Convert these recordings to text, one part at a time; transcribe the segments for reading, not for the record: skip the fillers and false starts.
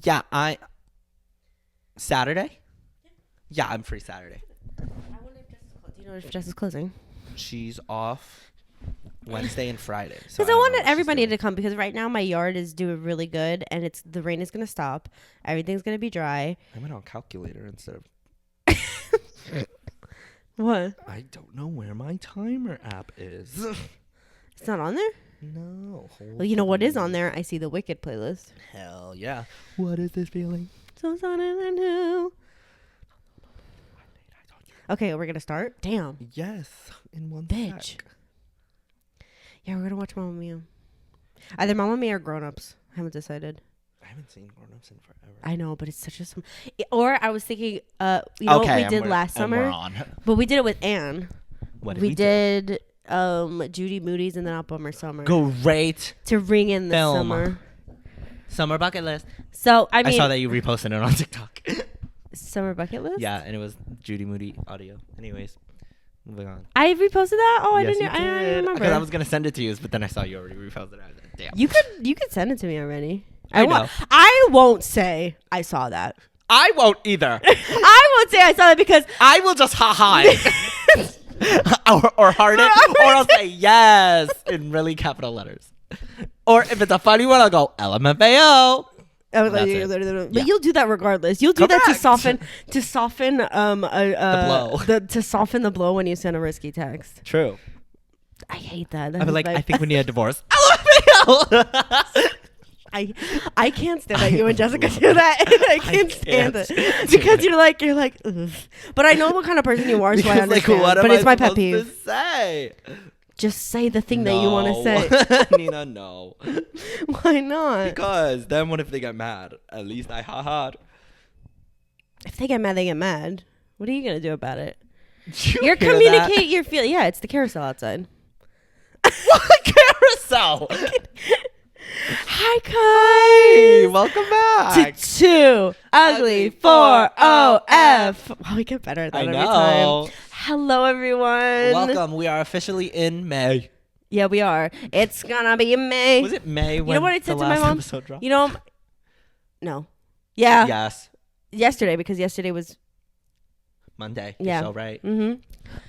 Yeah, Saturday? Yeah, I'm free Saturday. I wonder if Jess is closing. Do you know if Jess is closing? She's off Wednesday and Friday. So Because I wanted everybody to come because right now my yard is doing really good and the rain is going to stop. Everything's going to be dry. I went on calculator instead of... What? I don't know where my timer app is. It's not on there? No. Well, you know what is on there? I see the Wicked playlist. Hell yeah. What is this feeling? So silent and new. Okay, we're going to start? Damn. Yes. In one Bitch. sec. Yeah, we're going to watch Mamma Mia. Either Mamma Mia or Grown Ups. I haven't decided. I haven't seen Grown Ups in forever. I know, but it's such a... Or I was thinking, you know what we did last summer? But we did it with Anne. What did we we did Judy Moody's and then Up Bummer Summer. Great To ring in the film. summer. Summer bucket list. So, I mean... I saw that you reposted it on TikTok. Summer bucket list? Yeah, and it was Judy Moody audio. Anyways, moving on. I reposted that? Oh, Yes, I didn't remember. Because I was going to send it to you, but then I saw you already reposted it. Damn. You could send it to me already. I know. I won't say I saw that. I won't either. I won't say I saw that because I will just ha-ha it. or heart it, or I'll say yes in really capital letters. Or if it's a funny one, I'll go LMFAO. But Yeah. you'll do that regardless. You'll do that to soften the blow. to soften the blow when you send a risky text. True. I hate that. I'd be like, I think we need a divorce. LMFAO. I can't stand that you and Jessica do that. I can't stand it because you're like ugh. But I know what kind of person you are, so I understand. What but am it's my I pet supposed peeve. to say? Just say the thing that you want to say. Nina, no. Why not? Because then what if they get mad? At least I ha-ha'd. If they get mad, they get mad. What are you gonna do about it? You're communicate your feeling. Yeah, it's the carousel outside. What carousel? Hi, guys. Hey, welcome back. To Two Ugly 4OF. Wow, we get better at that I every know. time. Hello, everyone. Welcome. We are officially in May. Yeah, we are. It's gonna be May. Was it May when You know what I said the to my last mom? episode dropped? You know, no. Yeah. Yes. Yesterday, because yesterday was... Monday. Yeah. You're so right. Mm-hmm.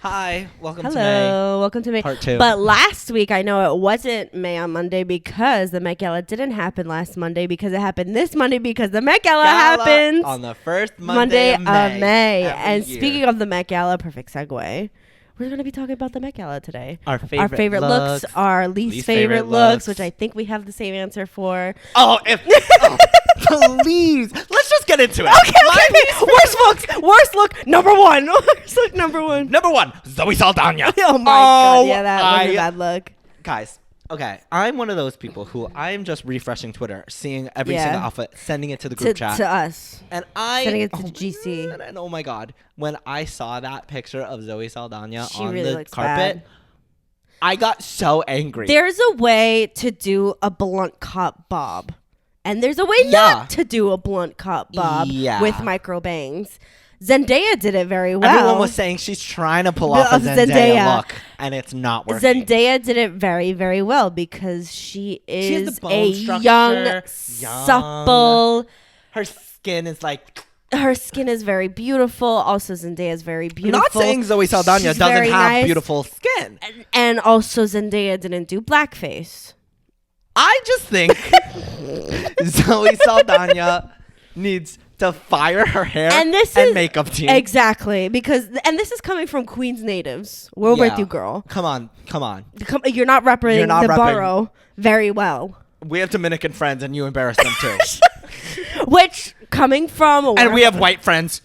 Hi. Welcome to May. Hello. Welcome to May. Part 2. But last week, I know it wasn't May on Monday because the Met Gala didn't happen last Monday because it happened this Monday because the Met Gala happens on the first Monday of May. And year. speaking of the Met Gala, perfect segue. We're going to be talking about the Met Gala today. Our favorite looks, our least favorite looks, which I think we have the same answer for. Please, let's just get into it. Okay. Worst look number one. Worst look number one. Number 1, Zoe Saldana. Oh my God. Yeah, that was a bad look. Guys, okay, I'm one of those people who I'm just refreshing Twitter, seeing every single outfit, sending it to the group chat. To us. And sending it to GC. And oh my God, when I saw that picture of Zoe Saldana She on really the looks carpet, bad. I got so angry. There's a way to do a blunt cut bob. And there's a way not to do a blunt cut bob with micro bangs. Zendaya did it very well. Everyone was saying she's trying to pull off a Zendaya look, and it's not working. Zendaya did it very, very well because she is bone a young, supple. Her skin is like... Her skin is very beautiful. Also, Zendaya is very beautiful. Not saying Zoe Saldana doesn't have beautiful skin. And also, Zendaya didn't do blackface. I just think Zoe Saldana needs to fire her hair and makeup team. Exactly. And this is coming from Queens natives. We're with you, girl. Come on. You're not representing the borough very well. We have Dominican friends and you embarrass them too. Which, coming from... And we have white friends.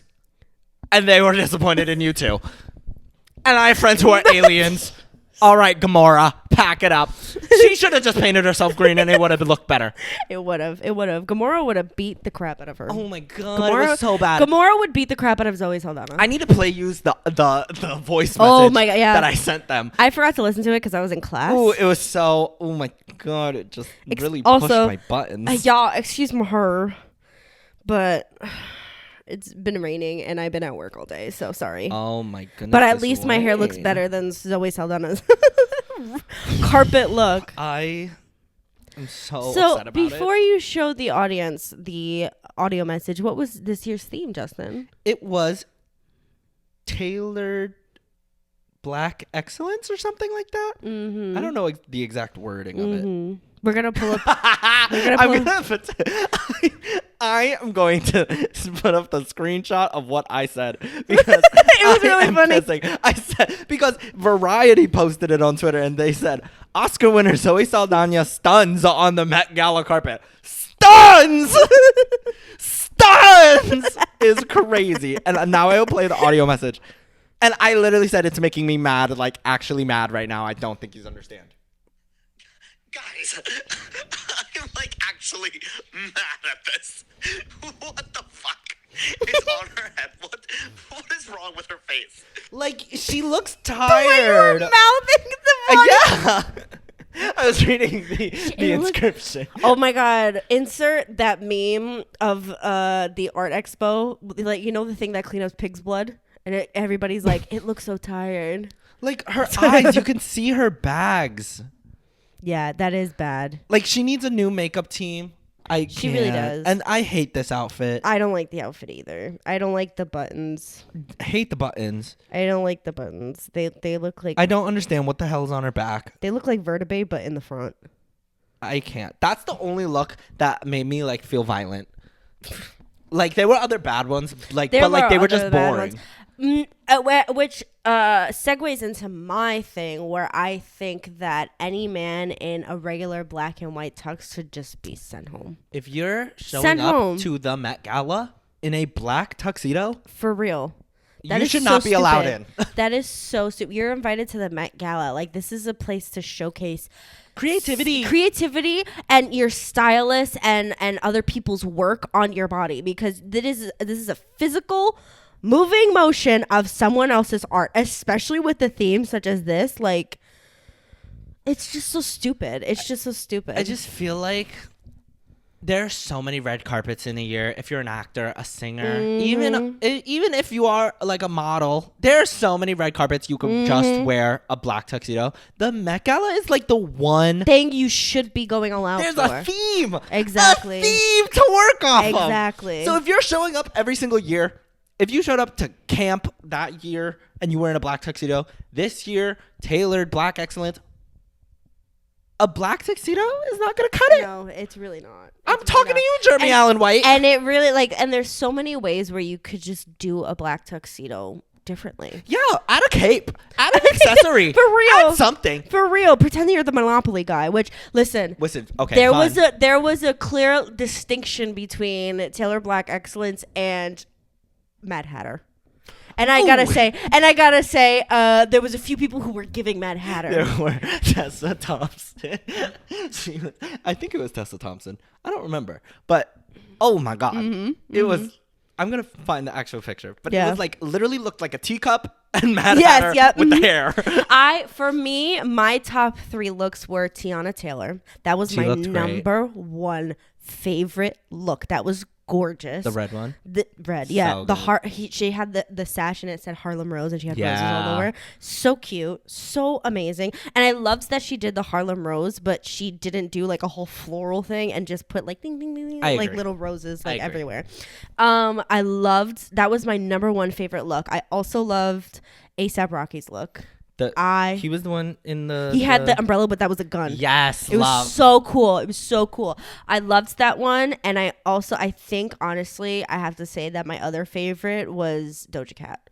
And they were disappointed in you too. And I have friends who are aliens. All right, Gamora, pack it up. She should have just painted herself green and it would have looked better. It would have. Gamora would have beat the crap out of her. Oh my God, it was so bad. Gamora would beat the crap out of Zoe Saldana. I need to use the voice message that I sent them. I forgot to listen to it because I was in class. Oh, it was so... Oh my God, it just really pushed my buttons. Y'all, excuse me, but... It's been raining and I've been at work all day, so sorry. Oh my goodness. But at least my hair looks better than Zoe Saldana's carpet look. I I'm so upset about it. So before you show the audience the audio message, what was this year's theme, Justin? It was tailored black excellence or something like that. I don't know the exact wording of it. We're gonna pull up. I am going to put up the screenshot of what I said because it was really funny. Pissing. I said because Variety posted it on Twitter and they said Oscar winner Zoe Saldana stuns on the Met Gala carpet. Stuns, stuns is crazy. And now I will play the audio message. And I literally said it's making me mad, like actually mad right now. I don't think you understand. Guys, I'm like actually mad at this. What the fuck is on her head? What is wrong with her face? Like, she looks The way you were tired. mouthing the voice. Yeah. I was reading the inscription. Oh my god! Insert that meme of the art expo, like the thing that cleans up pig's blood, and everybody's like, "It looks so tired." Like her eyes, you can see her bags. Yeah, that is bad. Like she needs a new makeup team. She really does. And I hate this outfit. I don't like the outfit either. I don't like the buttons. I hate the buttons. I don't like the buttons. They look like I don't understand what the hell is on her back. they look like vertebrae, but in the front. I can't. That's the only look that made me like feel violent. Like there were other bad ones, like they were just boring. Which segues into my thing where I think that any man in a regular black and white tux should just be sent home. If you're showing up to the Met Gala in a black tuxedo, for real, you should not be allowed in. That is so stupid. You're invited to the Met Gala. Like, this is a place to showcase creativity and your stylist and other people's work on your body, because this is a physical moving motion of someone else's art, especially with the theme such as this. Like, it's just so stupid. I just feel like there are so many red carpets in a year. If you're an actor, a singer, even if you are like a model, there are so many red carpets you can just wear a black tuxedo. The Met Gala is like the one thing you should be going all out There's for. a theme. Exactly. A theme to work off of. Exactly. So if you're showing up every single year, if you showed up to camp that year and you were in a black tuxedo, this year, tailored black excellence, a black tuxedo is not going to cut it. No, it's really not. I'm talking to you, Jeremy Allen White. And it really, and there's so many ways where you could just do a black tuxedo differently. Yeah, add a cape, add an accessory. For real. Add something. For real. Pretend that you're the Monopoly guy, which, listen, okay, there was a clear distinction between Taylor Black Excellence and Mad Hatter. And I gotta say, there was a few people who were giving Mad Hatter. There were Tessa Thompson. I think it was Tessa Thompson. I don't remember. But, oh my God. It was, I'm going to find the actual picture. But it was like, literally looked like a teacup and Mad Hatter with the hair. For me, my top 3 looks were Tiana Taylor. That was my number 1 favorite look. That was gorgeous. The red one? The red, yeah. So the heart. She had the sash and it said Harlem Rose, and she had roses all over. So cute, so amazing. And I loved that she did the Harlem Rose, but she didn't do like a whole floral thing and just put like ding ding ding, ding like little roses like everywhere. I loved, that was my number 1 favorite look. I also loved A$AP Rocky's look. He was the one in the... He had the umbrella, but that was a gun. Yes, It was so cool. It was so cool. I loved that one. And I think, honestly, I have to say that my other favorite was Doja Cat.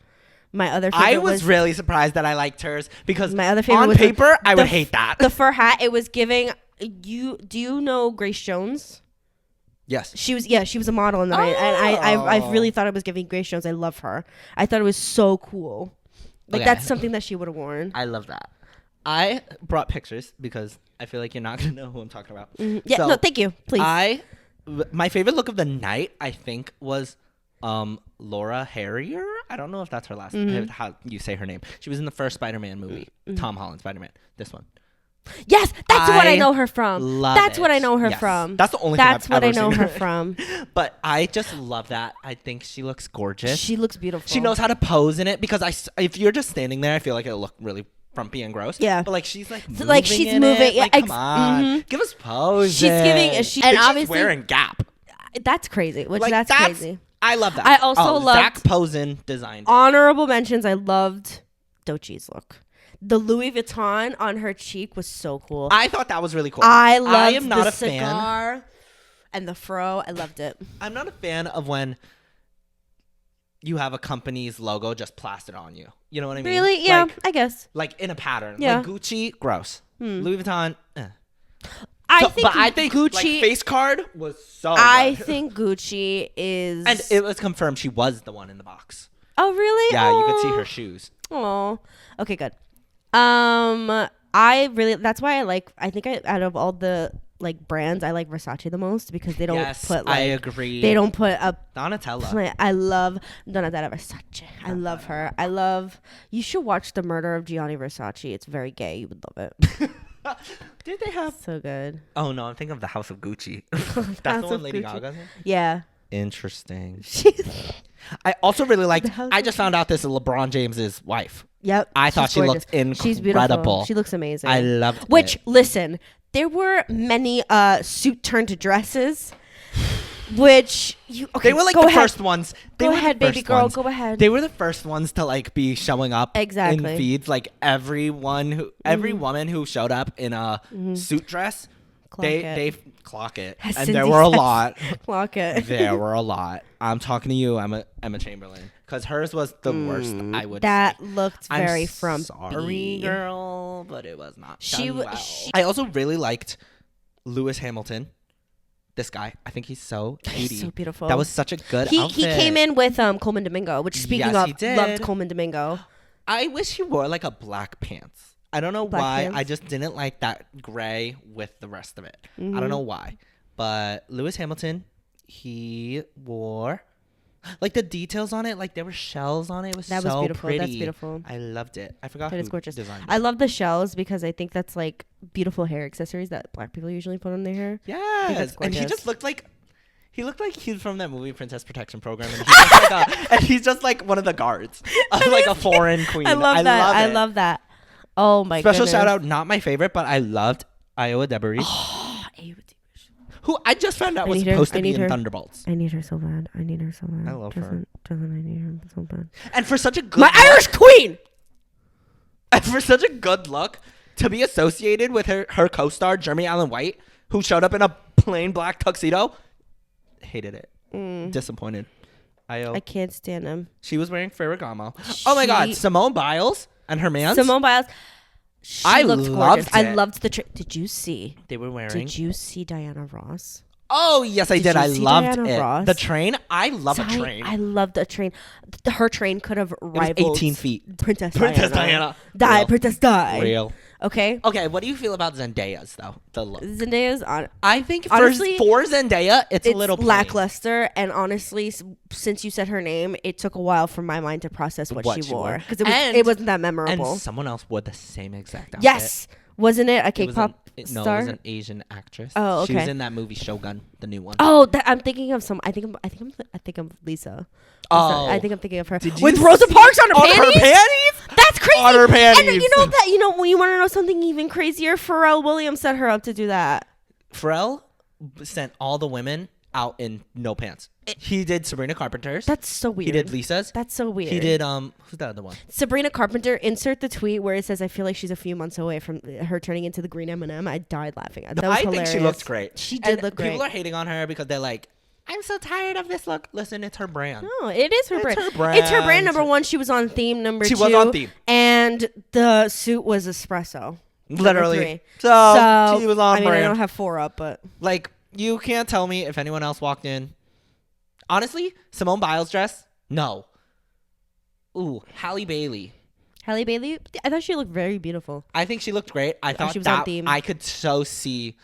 My other favorite I was really surprised that I liked hers because my other favorite on was paper, I would hate that. The fur hat, it was giving... Do you know Grace Jones? Yes. She was a model in the night. And I really thought it was giving Grace Jones. I love her. I thought it was so cool. Like, that's something that she would have worn. I love that. I brought pictures because I feel like you're not going to know who I'm talking about. Yeah, so no, thank you. Please. My favorite look of the night, I think, was Laura Harrier. I don't know if that's her last name, how you say her name. She was in the first Spider-Man movie, Tom Holland Spider-Man. This one. Yes, that's what I know her from. That's what I know her yes. from. That's the only That's thing I've what I ever know seen her from. But I just love that. I think she looks gorgeous. She looks beautiful. She knows how to pose in it because if you're just standing there, I feel like it'll look really frumpy and gross. Yeah. But like she's like moving like she's in moving. It. Yeah, Like, come on, give us poses. She's giving, and Bitch, obviously she's wearing Gap. that's crazy. Which Like that's crazy. I love that. I also loved Zach Posen designed. Honorable mentions. I loved Dochi's look. The Louis Vuitton on her cheek was so cool. I thought that was really cool. I loved am not the a fan. cigar and the fro. I loved it. I'm not a fan of when you have a company's logo just plastered on you. You know what I mean? Really? Yeah, I guess. Like in a pattern. Yeah. Like Gucci, gross. Louis Vuitton, I think Gucci. like, face card was so I good. think Gucci is. And it was confirmed she was the one in the box. Oh really? Yeah, you could see her shoes. Oh. Okay, good. I really. That's why I like. I think out of all the like brands, I like Versace the most because they don't Yes, put. Like, I agree. They don't put a. Donatella. I love Donatella Versace. I love her. I love. You should watch The Murder of Gianni Versace. It's very gay. You would love it. Did they have? So good. Oh no, I'm thinking of the House of Gucci. House That's the one of Lady Gucci. Gaga's in? Yeah. Interesting. She's. I also really liked. House I of just found out this is LeBron James's wife. Yep. I thought she's she gorgeous. looked incredible. She's beautiful. She looks amazing. I loved Which, it. listen, there were many suit turned dresses, which you. Okay, They were like go the ahead. first ones. They Go were the ahead, baby first girl. ones. Go ahead. They were the first ones to like be showing up Exactly. in feeds. Like every woman who showed up in a suit dress, Clock it. they clock it, As and Cindy there were a says, lot. Clock it. There were a lot. I'm talking to you, Emma Chamberlain, because hers was the worst. I would. That say. looked I'm very frumpy. Sorry, girl, but it was not. She done wa- well. she- I also really liked Lewis Hamilton. This guy, I think he's so cutie. So beautiful. That was such a good He outfit. came in with Coleman Domingo, which speaking Yes, of, he did. loved Coleman Domingo. I wish he wore like a black pants. I don't know Black why. pants? I just didn't like that gray with the rest of it. I Mm-hmm. don't know why. But Lewis Hamilton, he wore like the details on it, like there were shells on it. It was That so was beautiful. pretty. That's beautiful. I loved it. I forgot That who is gorgeous. designed it. I love the shells because I think that's like beautiful hair accessories that black people usually put on their hair. Yes, that's and he gorgeous. just looked like he's from that movie Princess Protection Program, and he's just, and he's just like one of the guards of like a foreign queen. I love that. I it. love that. Oh my Special goodness. shout out, not my favorite, but I loved Iowa Debris, who I just found out I was need her. supposed I to be need in her. Thunderbolts. I need her so bad. I need her so bad. I love her. I need her so bad. And for such a good My Irish queen. and for such a good look to be associated with her co-star Jeremy Allen White, who showed up in a plain black tuxedo, hated it. Disappointed. I can't stand him. She was wearing Ferragamo. Oh my God, Simone Biles and her man. Simone Biles. She I looked loved gorgeous. I it. loved the. Did you see? They were wearing. Did you see Diana Ross? Oh yes, I did. you I see loved Diana it. Ross? The train. I love a train. I loved a train. Her train could have It was rivaled 18 feet. Princess Diana. Die, Real. Princess Die. Real. Okay. Okay, what do you feel about Zendaya's though? The look. Zendaya's on. I think Honestly, for Zendaya, it's a little plain. lackluster, and honestly, since you said her name, it took a while for my mind to process what she wore because it wasn't that memorable. And someone else wore the same exact outfit. Yes, wasn't it a It was K-pop no, star? it was an Asian actress. Oh, She was okay. in that movie Shogun, the new one. Oh, I'm thinking of some. I think I'm Lisa. Oh. I think I'm thinking of her Did you with Rosa see- Parks on her on panties. her panties? That's crazy. On her And panties. you know when you want to know something even crazier, Pharrell Williams set her up to do that. Pharrell sent all the women out in no pants. He did Sabrina Carpenter's. That's so weird. He did Lisa's. That's so weird. He did who's the other one? Sabrina Carpenter. Insert the tweet where it says, "I feel like she's a few months away from her turning into the green M&M." I died laughing. That was I hilarious. think she looked great. She did And look great. People are hating on her because they're like, I'm so tired of this look. Listen, it's her brand. No, it is her It's brand. her brand. It's her brand. Number one, she was on theme. Number She two, was on theme. and the suit was espresso. Number Literally. three. So she was on I mean, brand. I don't have 4 up, but Like, you can't tell me if anyone else walked in. Honestly, Simone Biles' dress? No. Ooh, Halle Bailey. Halle Bailey. I thought she looked very beautiful. I think she looked great. I thought she was on that theme. I could so see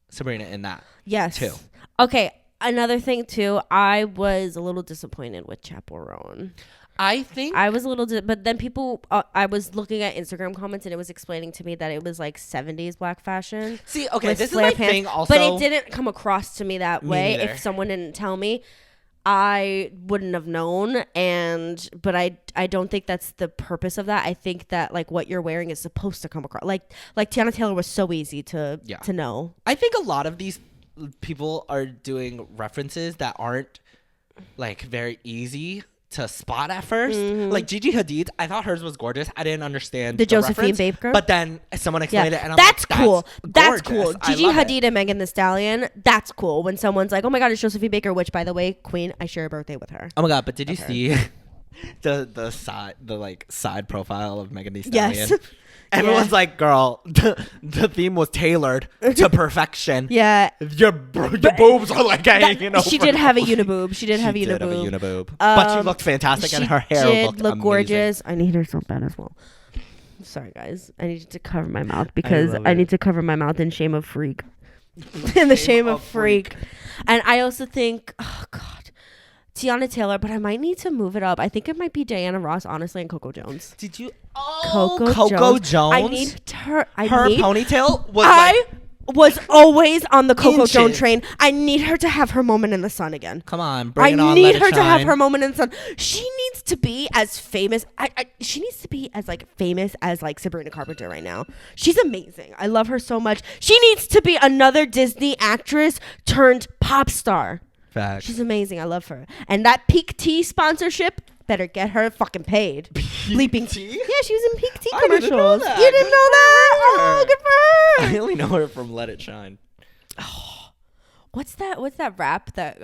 Sabrina in that. Yes. Too. Okay. Another thing too, I was a little disappointed with Chappell Roan. I think I was a little, but then people, I was looking at Instagram comments and it was explaining to me that it was like 70s black fashion. See, okay, with this is flare my pants, thing also. but it didn't come across to me that way. neither. If someone didn't tell me, I wouldn't have known, but I don't think that's the purpose of that. I think that like what you're wearing is supposed to come across like Tiana Taylor was so easy to know. I think a lot of these people are doing references that aren't like very easy to spot at first. Like Gigi Hadid, I thought hers was gorgeous. I didn't understand the Josephine reference, Babe girl, but then someone explained it, and I'm that's like, cool. That's gorgeous. cool. Gigi Hadid and Megan Thee Stallion. That's cool. When someone's like, "Oh my God, it's Josephine Baker," which, by the way, Queen, I share a birthday with her. Oh my God! But did you see the side profile of Megan Thee Stallion? Yes. Everyone's like, "Girl, the theme was tailored to perfection." Yeah. Your boobs are like hanging over. She did have a uniboob. She did have a She did have a uniboob. but she looked fantastic, and her hair looked amazing. Gorgeous. I need her so bad as well. Sorry, guys. I need to cover my mouth because I need to cover my mouth in shame of freak. In the shame of freak. And I also think, oh God, Tiana Taylor, but I might need to move it up. I think it might be Diana Ross, honestly, and Coco Jones. Did you? Coco Jones. I need her. Her ponytail was was always on the Coco inches. Jones train. I need her to have her moment in the sun again. Come on, bring it on. I need her to have her moment in the sun. She needs to be as famous. She needs to be as like famous as like Sabrina Carpenter right now. She's amazing. I love her so much. She needs to be another Disney actress turned pop star. Facts. She's amazing. I love her. And that Peak Tea sponsorship better get her fucking paid. Bleeping Tea? Yeah, she was in Peak Tea I didn't know commercials. that. You didn't know that? Oh, good for her. I only know her from Let It Shine. What's that rap that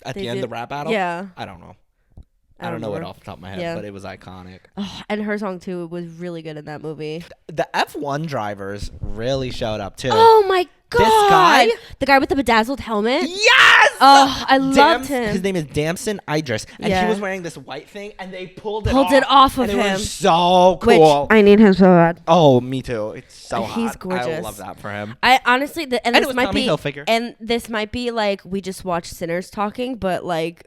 At the end, the rap battle? Yeah. I don't know. I don't know it off the top of my head, Yeah. but it was iconic. Oh, and her song too was really good in that movie. The F1 drivers really showed up too. Oh my God. This guy? The guy with the bedazzled helmet? Yes! Oh, I loved him. His name is Damson Idris. And Yeah. he was wearing this white thing, and they pulled it off of and him. It was so cool. Which I need him so bad. Oh, me too. It's so hot. He's gorgeous. I love that for him. I honestly, And it this was might Tommy be, Hilfiger. and this might be like we just watched Sinners talking, but like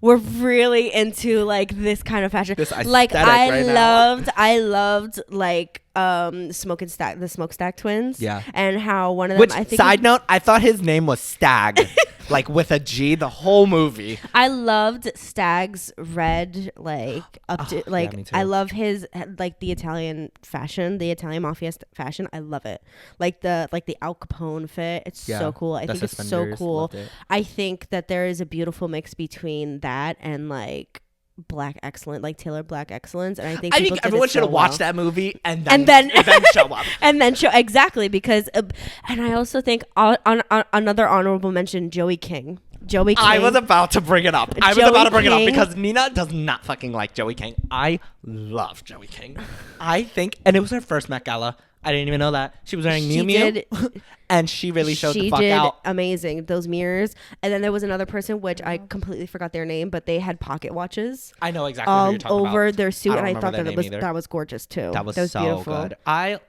we're really into like this kind of fashion. This like aesthetic right now. I loved like the Smokestack twins. Yeah. And how one of them, Which, I think, side note, I thought his name was Stag. Like with a G, the whole movie. I loved Stag's red, like up to like. me too. I love his like the Italian fashion, the Italian mafia fashion. I love it. Like the Al Capone fit. It's Yeah, so cool. I the think it's so suspenders, cool. loved it. I think that there is a beautiful mix between that and like Black excellence, like Taylor Black excellence, and I think everyone should have watched that movie and then show up. and then show exactly because and I also think on another honorable mention, Joey King. I was about to bring it up. Because Nina does not fucking like Joey King. I love Joey King. I think, and it was her first Met Gala. I didn't even know that. She was wearing Miu Miu. And she really showed the fuck out. She did amazing. Those mirrors. And then there was another person, which I completely forgot their name, but they had pocket watches. I know exactly who you're talking about. Over their suit, and I remember thought their that name that was gorgeous too. That was so beautiful. good. I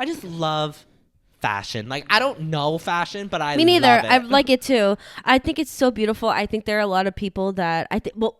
just love fashion. Like, I don't know fashion, but I Me neither. love it. I like it too. I think it's so beautiful. I think there are a lot of people that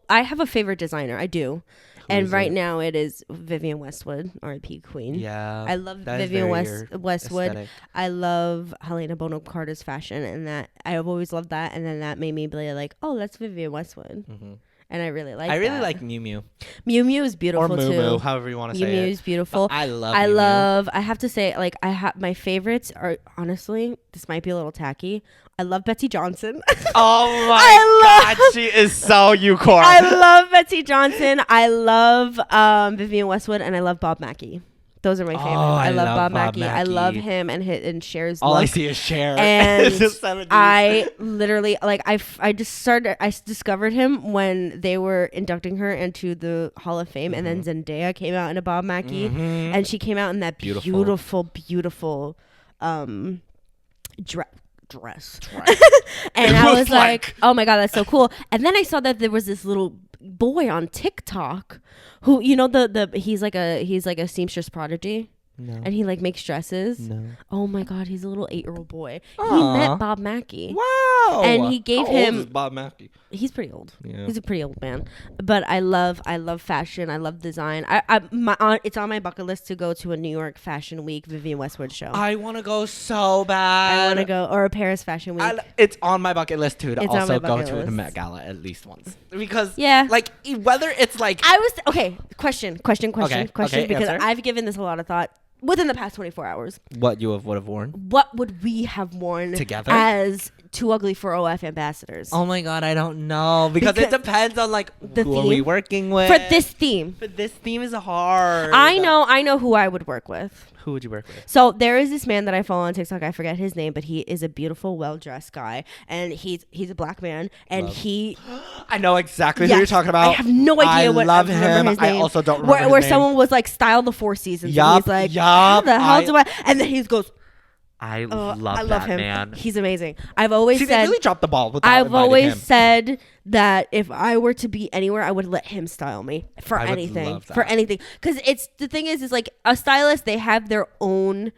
I have a favorite designer. I do. And right now it is Vivienne Westwood, R.I.P. Queen. Yeah. I love that is Vivienne very Westwood. aesthetic. I love Helena Bonham Carter's fashion, and that I've always loved that. And then that made me be like, oh, that's Vivienne Westwood. Mm-hmm. And I really like. I really like Miu Miu. Miu Miu is beautiful Or Moo too. Moo, however you want to say Miu it. Miu is beautiful. But I love Miu Miu. I have to say, like, I have my favorites are honestly. This might be a little tacky. I love Betsy Johnson. Oh my God, she is so unicorn. I love Betsy Johnson. I love Vivienne Westwood, and I love Bob Mackie. Those are my favorites. I love Bob Mackie. I love him and Cher's All look. I see is Cher. And It's just 70s. I literally like I discovered him when they were inducting her into the Hall of Fame, and then Zendaya came out in a Bob Mackie, and she came out in that beautiful dress. And I was like, oh my God, that's so cool. And then I saw that there was this little boy on TikTok who, you know, he's like a seamstress prodigy. No. And he like makes dresses. No. Oh my God, he's a little 8-year-old boy. He Aw. met Bob Mackie. Wow. And he gave How old him- is Bob Mackie? He's pretty old. Yeah. He's a pretty old man. But I love fashion. I love design. It's on my bucket list to go to a New York Fashion Week Vivienne Westwood show. I want to go so bad. I want to go, or a Paris Fashion Week. It's on my bucket list too to It's on also my go bucket to the list. Met Gala at least once because Yeah. like whether it's like I was okay. Question. Okay, Because answer. I've given this a lot of thought within the past 24 hours. what you would have worn. What would we have worn Together? as Too Ugly for OF ambassadors Oh my god, I don't know because it Because depends on like the who are we theme? working with for this theme? But this theme is hard. I know who I would work with. Who would you work with? So there is this man that I follow on TikTok. I forget his name, but he is a beautiful, well-dressed guy, and he's a black man, and he. I know exactly who Yes, you're talking about. I have no idea what. I love remember him. his I name. also don't remember where his name. someone was like styled the Four Seasons. Yup, And he's like, how yup, the hell do I? And then he goes, I oh, love I love that him. man. He's amazing. I've always See, said. they really dropped the ball without I've inviting always him. said that if I were to be anywhere, I would let him style me for I would anything. love that. For anything. Because it's the thing is like a stylist, they have their own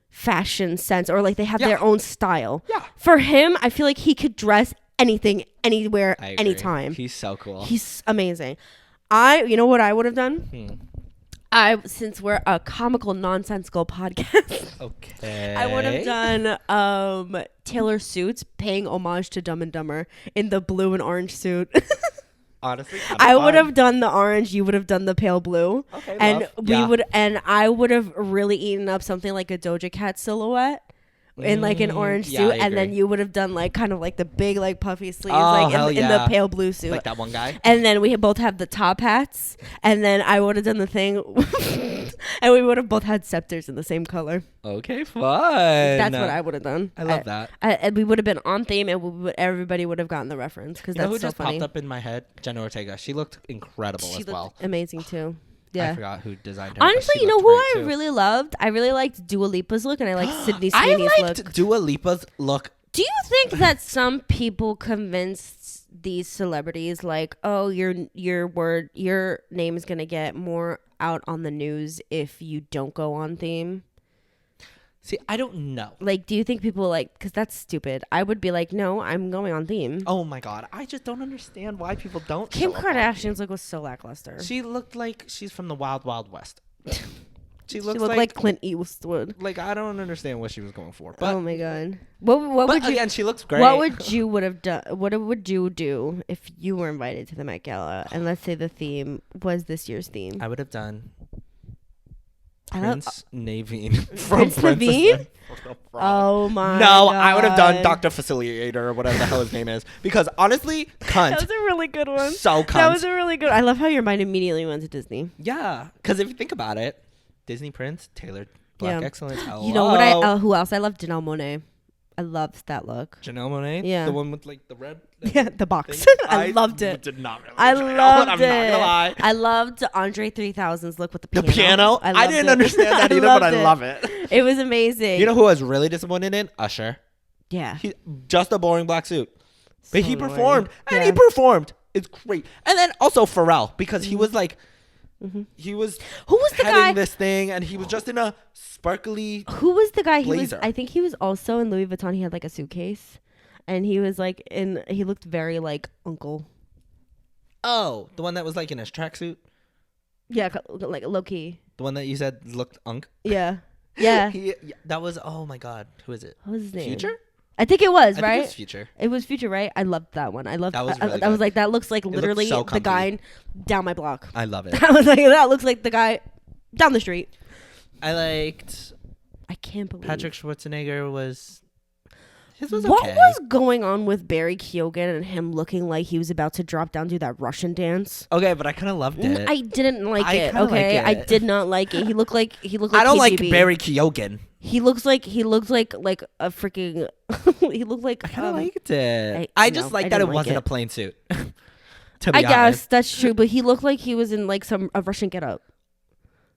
fashion sense or like they have Yeah. their own style. Yeah. For him, I feel like he could dress anything, anywhere, I agree. anytime. He's so cool. He's amazing. You know what I would have done? Since we're a comical, nonsensical podcast, okay. I would have done Taylor Suits paying homage to Dumb and Dumber in the blue and orange suit. Honestly, I would have done the orange. You would have done the pale blue. Okay, and love. we Yeah. would, and I would have really eaten up something like a Doja Cat silhouette. In like an orange yeah, suit, I and then agree. you would have done like kind of like the big like puffy sleeves, Oh, like hell in the yeah. pale blue suit. like that one guy. And then we both have the top hats, and then I would have done the thing, and we would have both had scepters in the same color. Okay, fun. That's what I would have done. I love that. And we would have been on theme, and everybody would have gotten the reference because You know that's who so just funny. popped up in my head? Jenna Ortega. She looked incredible She as looked well. amazing too. I Yeah. forgot who designed her. but Honestly, she you know looked who great, I too. really loved? I really liked Dua Lipa's look, and I liked Sydney I Sweeney's liked look. Dua Lipa's look. Do you think that some people convinced these celebrities like, oh, your name is gonna get more out on the news if you don't go on theme? See, I don't know. Like, do you think people like, because that's stupid. I would be like, no, I'm going on theme. Oh my god, I just don't understand why people don't. Kim show up on Kardashian's look was so lackluster. She looked like she's from the Wild Wild West. She She looks looked like Clint Eastwood. like I don't understand what she was going for. But Oh my god. What but would you again, she looks great. What would you would have done? What would you do if you were invited to the Met Gala and let's say the theme was this year's theme? I would have done I love- Prince Naveen from Prince Princess Naveen? and the Frog. Oh my! No, I would have done God. Dr. Facilitator or whatever the hell his name is. Because honestly, cunt. That was a really good one. So cunt. That was a really good. I love how your mind immediately went to Disney. Yeah. Because if you think about it, Disney Prince, Taylor, Black Yeah. Excellence. Hello. You know what? I who else? I love Janelle Monáe. I loved that look. Janelle Monáe? Yeah. The one with like the red. Yeah, the box. thing? I loved it. Did not really I enjoy that loved one, it. I'm not gonna lie. I loved Andre 3000's look with the The piano. piano? I loved didn't it. understand that I either, but loved I love it. It was amazing. You know who I was really disappointed in? Usher. Yeah. He just a boring black suit. But So he annoying. performed. And Yeah. he performed. It's great. And then also Pharrell, because he was like he was Who was the heading guy? this thing and he was just in a sparkly Who was the guy? He was. blazer. I think he was also in Louis Vuitton. He had like a suitcase, and he was like in. He looked very like uncle. Oh, the one that was like in his tracksuit? Yeah, like low key. The one that you said looked unk? Yeah, yeah. Yeah, that was oh my god. Who is it? What was his name? Future? I think it was I right. think it was Future. It was Future, right? I loved that one. I loved. That was I really was good. like, that looks like looked literally so the comfy. guy down my block. I love it. I was like, that looks like the guy down the street. I liked I can't believe Patrick Schwarzenegger was his was What okay. was going on with Barry Keoghan and him looking like he was about to drop down to that Russian dance? Okay, but I kind of loved it. I didn't like I it. kinda like Okay, I it. did not like it. He looked like I don't like KGB. Barry Keoghan. He looks like a freaking. He looked like. I kind of liked it. I- I just no, like I that it didn't like wasn't it. a plain suit. To be I guess honest, that's true, but he looked like he was in like a Russian getup.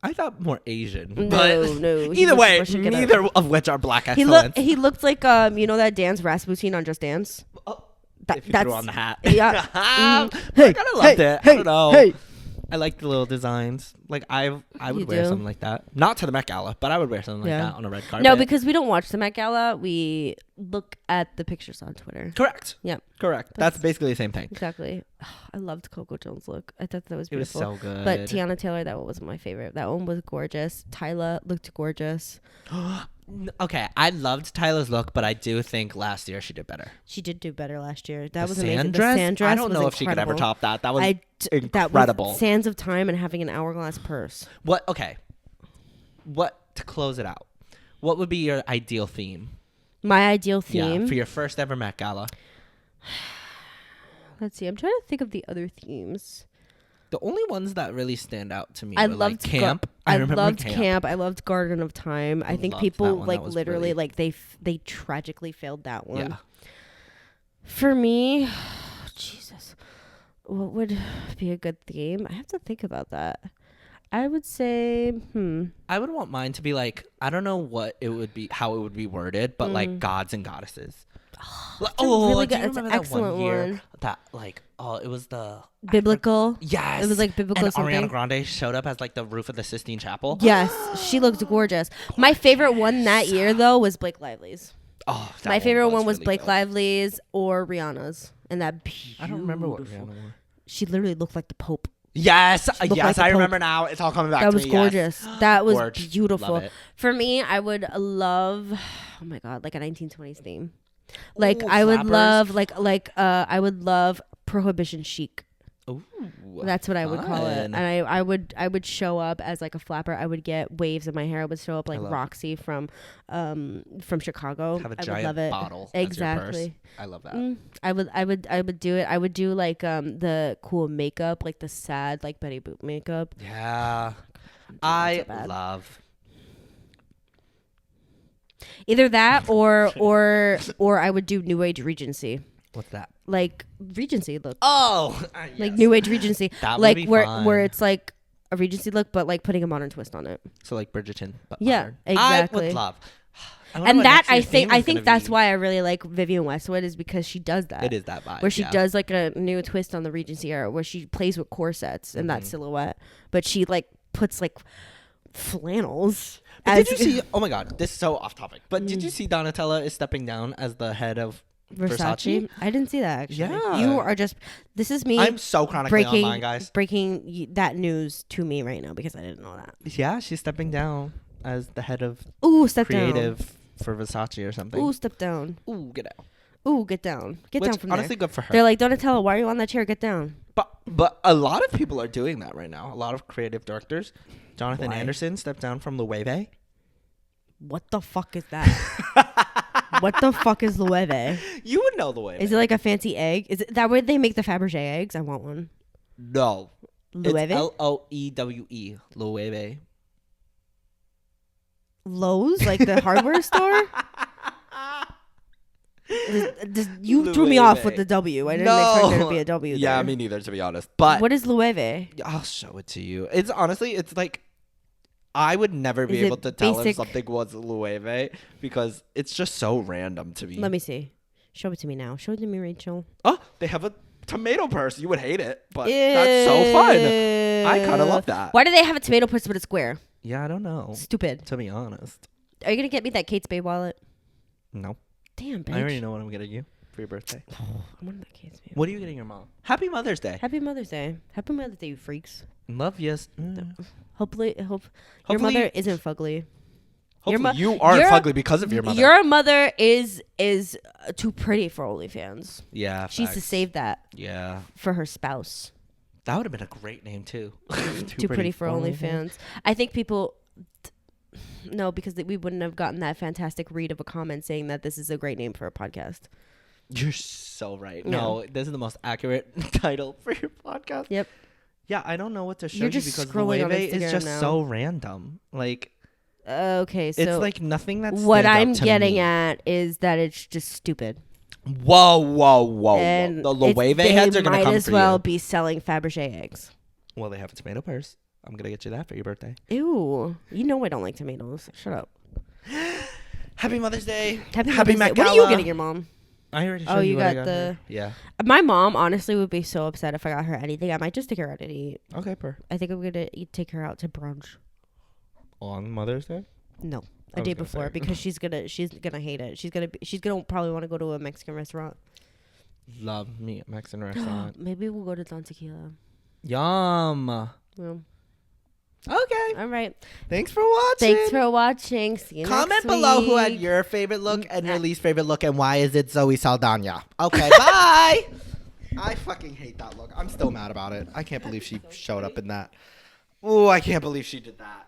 I thought more Asian. No, but no, he Either looked way, Russian getup. neither of which are black He excellence. looked like you know that dance Rasputin on Just Dance. Oh, That, if you that's threw on the hat. Yeah. I kind of loved it. I don't know. I like the little designs. Like I would You wear do? something like that. Not to the Met Gala, but I would wear something like Yeah. that on a red carpet. No, because we don't watch the Met Gala. We look at the pictures on Twitter. correct. Yep. Correct. That's basically the same thing. Exactly. I loved Coco Jones' look. I thought that was It was beautiful. so good. But Tiana Taylor, that one wasn't my favorite. That one was gorgeous. Tyla looked gorgeous. Okay, I loved Tyler's look, but I do think last year she did better. She did do better last year. That The was sand amazing. dress? The sand dress I don't was know if she could ever incredible. top that. That was That incredible. was sands of time and having an hourglass purse. What? Okay. What to close it out? What would be your ideal theme? My ideal theme. Yeah, for your first ever Met Gala. Let's see. I'm trying to think of the other themes. The only ones that really stand out to me I were loved like camp. I remember loved camp. I loved Garden of Time. I think loved people that one. like That was literally really- like they tragically failed that one. Yeah. For me, Jesus, what would be a good theme? I have to think about that. I would say, I would want mine to be like, I don't know what it would be, how it would be worded, but like gods and goddesses. really do good- you it's an remember that excellent one year one. that like, it was the biblical. yes, It was like biblical and something. Ariana Grande showed up as like the roof of the Sistine Chapel. Yes, she looked gorgeous. My favorite one that year though was Blake Lively's. Oh, that My favorite one was really Blake good. Lively's or Rihanna's, and that I don't remember what beautiful- Rihanna wore. She literally looked like the Pope. Yes, looked yes, like the I Pope. remember now. It's all coming back That to was me. yes. gorgeous. That was Gorge. beautiful. Love it. For me, I would love, oh my god, like a 1920s theme. Like Ooh, I would flappers. love I would love Prohibition chic. Ooh, That's what I would call it. fun. And I would show up as like a flapper. I would get waves in my hair. I would show up like love it. Roxy from Chicago. Have a I would giant love it. bottle. Exactly. As your purse. I love that. I would do it. I would do like the cool makeup, like the sad like Betty Boop makeup. Yeah, so I bad. love. Either that or I would do New Age Regency. What's that? Like Regency look. Oh, Like New Age Regency. That would like be where fun. it's like a Regency look but like putting a modern twist on it. So like Bridgerton. But Yeah, modern. exactly. I would love. I wonder And what that next I year's think theme is think gonna that's be. why I really like Vivienne Westwood is because she does that. It is that vibe. Where she yeah. does like a new twist on the Regency era where she plays with corsets and that silhouette, but she like puts like flannels. But did you see? Oh my God, this is so off topic. But did you see Donatella is stepping down as the head of Versace? I didn't see that actually. Yeah. You are just this is me I'm so chronically online, guys. breaking that news to me right now because I didn't know that. Yeah, she's stepping down as the head of Ooh, step creative for Versace or down. something. Ooh, step down. Ooh, get out. Ooh, get down. Get Which down from honestly, there. good for her. They're like, Donatella, why are you on that chair? Get down. But a lot of people are doing that right now. A lot of creative directors. Jonathan Why? Anderson stepped down from Loewe. What the fuck is that? What the fuck is Loewe? You would know Loewe. Is it like a fancy egg? Is it that where they make the Fabergé eggs? I want one. No. Loewe? It's Loewe. Loewe. Lowe's, like the hardware store? You threw me off with the W. I didn't expect there to be a W Yeah, there. me neither, to be honest. But What is Loewe? I'll show it to you. It's honestly, it's like I would never be Is it able to tell if basic- something was Loewe because it's just so random to me. Let me see. Show it to me now. Show it to me, Rachel. Oh, they have a tomato purse. You would hate it, but that's so fun. I kind of love that. Why do they have a tomato purse but it's square? Yeah, I don't know. Stupid. To be honest, Are you gonna get me that Kate Spade wallet? no. Damn, bitch. I already know what I'm getting you for your birthday. I want that Kate Spade. What are you getting your mom? Happy Mother's Day. Happy Mother's Day. Happy Mother's Day, you freaks. Love yes. Hopefully, your Hopefully- mother isn't fugly. Hopefully you aren't your- fugly because of your mother. Your mother is too pretty for OnlyFans. Yeah, She needs to facts. save that Yeah, for her spouse. that would have been a great name too. Too pretty for OnlyFans. I think people. No, because we wouldn't have gotten that fantastic read of a comment saying that this is a great name for a podcast. You're so right. Yeah. No, this is the most accurate title for your podcast. Yep. Yeah, I don't know what to show You're you just because scrolling on Loewe is Instagram just now. so random. Like Okay, so it's like nothing that's what I'm getting at is that it's just stupid. Whoa! And The it's- Loewe heads are gonna They come might as for well you. be selling Fabergé eggs. Well, they have a tomato purse. I'm gonna get you that for your birthday. Ew. You know I don't like tomatoes. Shut up. Happy Mother's Day. Happy Met Mother's Day. What are you Gala. getting your mom? I already Oh, showed you what I got the- her. Yeah. My mom honestly would be so upset if I got her anything. I might just take her out to eat. Okay, per. I think I'm gonna take her out to brunch. On Mother's Day? No, I a was day gonna before say. because she's gonna hate it. She's gonna probably want to go to a Mexican restaurant. Love me at Mexican restaurant. Maybe we'll go to Don Tequila. Yum. Well, Okay. all right. Thanks for watching. Thanks for watching. See you Comment next below who had week. your favorite look and your least favorite look, and why is it Zoe Saldana? Okay, bye. I fucking hate that look. I'm still mad about it. I can't believe she showed up in that. Oh, I can't believe she did that.